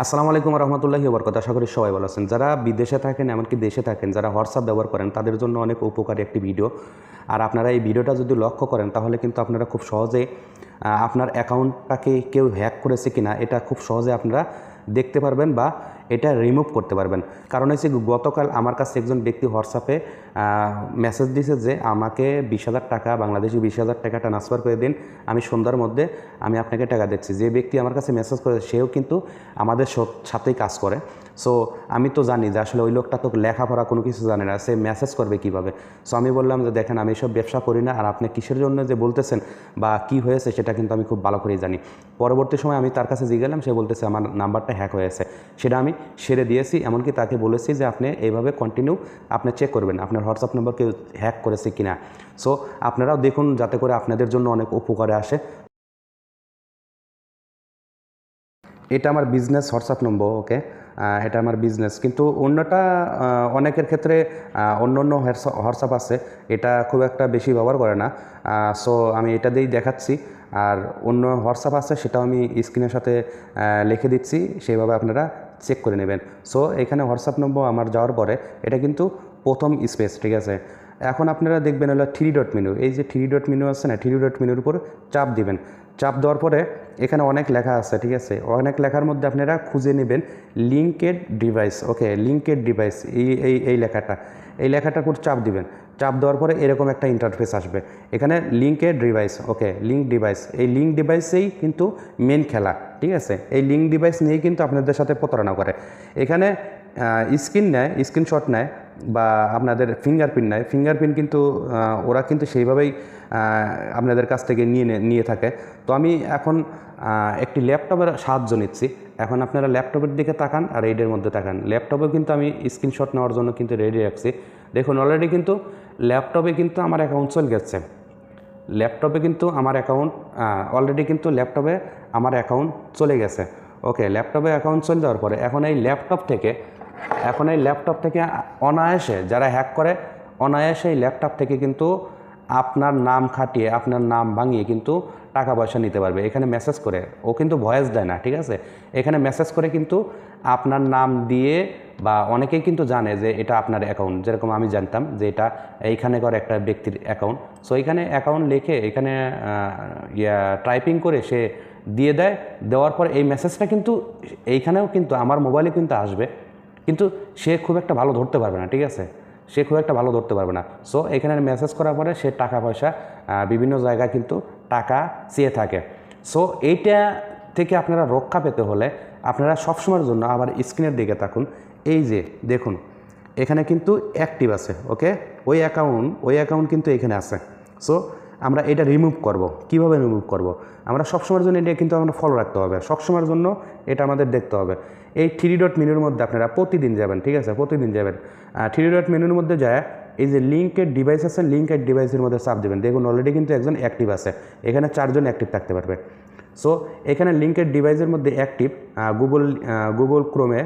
আসসালামু আলাইকুম রহমতুল্লাহি ওবরকাতুহু। আশা করি সবাই ভালো আছেন। যারা বিদেশে থাকেন এমনকি দেশে থাকেন, যারা হোয়াটসঅ্যাপ ব্যবহার করেন তাদের জন্য অনেক উপকারী একটি ভিডিও। আর আপনারা এই ভিডিওটা যদি লক্ষ্য করেন তাহলে কিন্তু আপনারা খুব সহজে আপনার অ্যাকাউন্টটাকে কেউ হ্যাক করেছে কিনা এটা খুব সহজে আপনারা দেখতে পারবেন বা এটা রিমুভ করতে পারবেন। কারণ হচ্ছে গতকাল আমার কাছে একজন ব্যক্তি হোয়াটসঅ্যাপে মেসেজ দিয়েছে যে আমাকে 20,000 টাকা, বাংলাদেশি 20,000 টাকা ট্রান্সফার করে দিন, আমি সন্ধ্যার মধ্যে আমি আপনাকে টাকা দিচ্ছি। যে ব্যক্তি আমার কাছে মেসেজ করে সেও কিন্তু আমাদের সাথেই কাজ করে। সো আমি তো জানি যে আসলে ওই লোকটা তো লেখাপড়া কোনো কিছু জানে না, সে মেসেজ করবে কীভাবে। সো আমি বললাম যে দেখেন, আমি এসব ব্যবসা করি না, আর আপনি কিসের জন্য যে বলতেছেন বা কি হয়েছে সেটা কিন্তু আমি খুব ভালো করেই জানি। পরবর্তী সময় আমি তার কাছে জিজ্ঞাসলাম, সে বলতেছে আমার নাম্বারটা হ্যাক হয়েছে। সেটা আমি সেরে দিয়েছি, এমনকি তাকে বলেছি যে আপনি এইভাবে কন্টিনিউ আপনি চেক করবেন আপনার হোয়াটসঅ্যাপ নাম্বার কেউ হ্যাক করেছে কিনা। সো আপনারাও দেখুন যাতে করে আপনাদের জন্য অনেক উপকারে আসে। এটা আমার বিজনেস হোয়াটসঅ্যাপ নম্বর, ওকে। এটা আমার বিজনেস, কিন্তু অন্যটা অনেকের ক্ষেত্রে অন্য অন্য হোয়াটসঅ্যাপ আছে, এটা খুব একটা বেশি ব্যবহার করে না। সো আমি এটা দিয়েই দেখাচ্ছি। আর অন্য হোয়াটসঅ্যাপ আছে সেটাও আমি স্ক্রিনের সাথে লিখে দিচ্ছি, সেইভাবে আপনারা চেক করে নেবেন। সো এখানে হোয়াটসঅ্যাপ নম্বর আমার যাওয়ার পরে এটা কিন্তু প্রথম স্পেস, ঠিক আছে। এখন আপনারা দেখবেন হলো 3 ডট মেনু। এই যে 3 ডট মেনু আছে না, 3 ডট মেনুর উপর চাপ দিবেন। চাপ দেওয়ার পরে এখানে অনেক লেখা আছে, ঠিক আছে। অনেক লেখার মধ্যে আপনারা খুঁজে নেবেন লিঙ্কেড ডিভাইস, ওকে। লিঙ্কেড ডিভাইস এই লেখাটার উপর চাপ দিবেন। চাপ দেওয়ার পরে এরকম একটা ইন্টারফেস আসবে, এখানে লিঙ্কেড ডিভাইস, ওকে। লিঙ্ক ডিভাইস, এই লিঙ্ক ডিভাইসেই কিন্তু মেন খেলা, ঠিক আছে। এই লিঙ্ক ডিভাইস নিয়েই কিন্তু আপনাদের সাথে প্রতারণা করে। এখানে স্ক্রিনশট নেয় বা আপনাদের ফিঙ্গারপ্রিন্ট নেয়। ফিঙ্গারপ্রিন্ট কিন্তু ওরা কিন্তু সেইভাবেই আপনাদের কাছ থেকে নিয়ে থাকে। তো আমি এখন একটি ল্যাপটপের সাহায্য নিচ্ছি। এখন আপনারা ল্যাপটপের দিকে তাকান আর এইডের মধ্যে তাকান। ল্যাপটপে কিন্তু আমি স্ক্রিনশট নেওয়ার জন্য কিন্তু রেডি রাখছি। দেখুন অলরেডি কিন্তু ল্যাপটপে কিন্তু আমার অ্যাকাউন্ট চলে গেছে। ল্যাপটপে কিন্তু আমার অ্যাকাউন্ট অলরেডি কিন্তু ল্যাপটপে আমার অ্যাকাউন্ট চলে গেছে, ওকে। ল্যাপটপে অ্যাকাউন্ট চলে যাওয়ার পরে এখন এই ল্যাপটপ থেকে অনায়াসে যারা হ্যাক করে, অনায়াসে এই ল্যাপটপ থেকে কিন্তু আপনার নাম খাটিয়ে, আপনার নাম ভাঙিয়ে কিন্তু টাকা পয়সা নিতে পারবে। এখানে মেসেজ করে, ও কিন্তু ভয়েস দেয় না, ঠিক আছে। এখানে মেসেজ করে কিন্তু আপনার নাম দিয়ে, বা অনেকেই কিন্তু জানে যে এটা আপনার অ্যাকাউন্ট, যেরকম আমি জানতাম যে এটা এইখানে করে একটা ব্যক্তির অ্যাকাউন্ট। সো এখানে অ্যাকাউন্ট লিখে এখানে টাইপিং করে সে দিয়ে দেয়। দেওয়ার পর এই মেসেজটা কিন্তু এইখানেও কিন্তু আমার মোবাইলে কিন্তু আসবে, কিন্তু সে খুব একটা ভালো ধরতে পারবে না, ঠিক আছে। সে খুব একটা ভালো ধরতে পারবে না। সো এখানে মেসেজ করার পরে সে টাকা পয়সা বিভিন্ন জায়গায় কিন্তু টাকা চেয়ে থাকে। সো এইটা থেকে আপনারা রক্ষা পেতে হলে আপনারা সবসময়ের জন্য আবার স্ক্রিনের দিকে তাকুন। এই যে দেখুন এখানে কিন্তু অ্যাক্টিভ আছে, ওকে। ওই অ্যাকাউন্ট কিন্তু এখানে আছে। সো আমরা এটা রিমুভ করব। কিভাবে রিমুভ করব? আমরা সবসময়ের জন্য এটা কিন্তু আমরা ফলো রাখতে হবে, সবসময়ের জন্য এটা আমাদের দেখতে হবে। এই 3 ডট মেনুর মধ্যে আপনারা প্রতিদিন যাবেন, ঠিক আছে, প্রতিদিন যাবেন। 3 ডট মেনুর মধ্যে যায় এই যে লিঙ্কের ডিভাইস আছে, লিঙ্কের ডিভাইসের মধ্যে চাপ দেবেন। দেখুন অলরেডি কিন্তু একজন অ্যাক্টিভ আছে, এখানে 4 জন অ্যাক্টিভ থাকতে পারবে। সো এখানে লিঙ্কের ডিভাইসের মধ্যে অ্যাক্টিভ গুগল ক্রোমে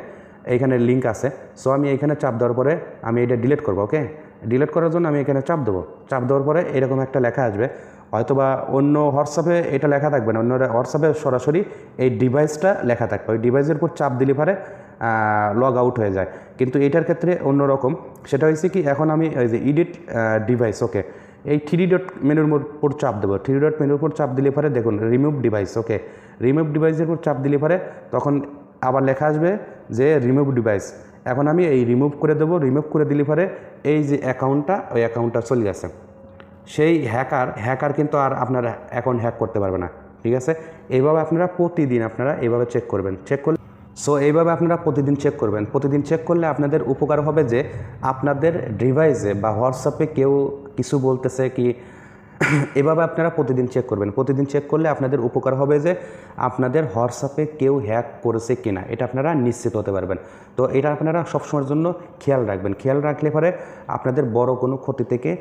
এইখানে লিঙ্ক আছে। সো আমি এখানে চাপ দেওয়ার পরে আমি এটা ডিলিট করবো, ওকে। ডিলিট করার জন্য আমি এখানে চাপ দেবো। চাপ দেওয়ার পরে এরকম একটা লেখা আসবে, হয়তোবা অন্য হোয়াটসঅ্যাপে এটা লেখা থাকবে না, অন্য হোয়াটসঅ্যাপে সরাসরি এই ডিভাইসটা লেখা থাকবে। ওই ডিভাইসের উপর চাপ দিলে পরে লগ আউট হয়ে যায়, কিন্তু এটার ক্ষেত্রে অন্যরকম। সেটা হয়েছে কি, এখন আমি ওই যে এডিট ডিভাইস, ওকে, এই 3 ডট মেনুর উপর চাপ দেবো। 3 ডট মেনুর উপর চাপ দিলে পরে দেখুন রিমুভ ডিভাইস, ওকে। রিমুভ ডিভাইসের উপর চাপ দিলে পরে তখন আবার লেখা আসবে যে রিমুভ ডিভাইস। এখন আমি এই রিমুভ করে দেবো। রিমুভ করে দিলে পরে এই যে ওই অ্যাকাউন্টটা চলে গেছে। সেই হ্যাকার কিন্তু আর আপনার অ্যাকাউন্ট হ্যাক করতে পারবে না, ঠিক আছে। এইভাবে আপনারা প্রতিদিন এইভাবে চেক করবেন। সো এইভাবে আপনারা প্রতিদিন চেক করবেন। প্রতিদিন চেক করলে আপনাদের উপকার হবে যে আপনাদের ডিভাইসে বা হোয়াটসঅ্যাপে কেউ কিছু বলতেছে কি, এভাবে আপনারা প্রতিদিন চেক করবেন। প্রতিদিন চেক করলে আপনাদের উপকার হবে যে আপনাদের হোয়াটসঅ্যাপে কেউ হ্যাক করেছে কিনা এটা আপনারা নিশ্চিত হতে পারবেন। তো এটা আপনারা সবসময়ের জন্য খেয়াল রাখবেন। খেয়াল রাখলে পরে আপনাদের বড় কোনো ক্ষতি থেকে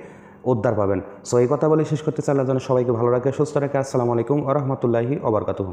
উদ্ধার পাবেন। সো এই কথা বলে শেষ করতে চাইলে যেন সবাইকে ভালো রাখে, সুস্থ রাখে। আসসালামু আলাইকুম ওয়া রাহমাতুল্লাহি ওয়া বারাকাতুহু।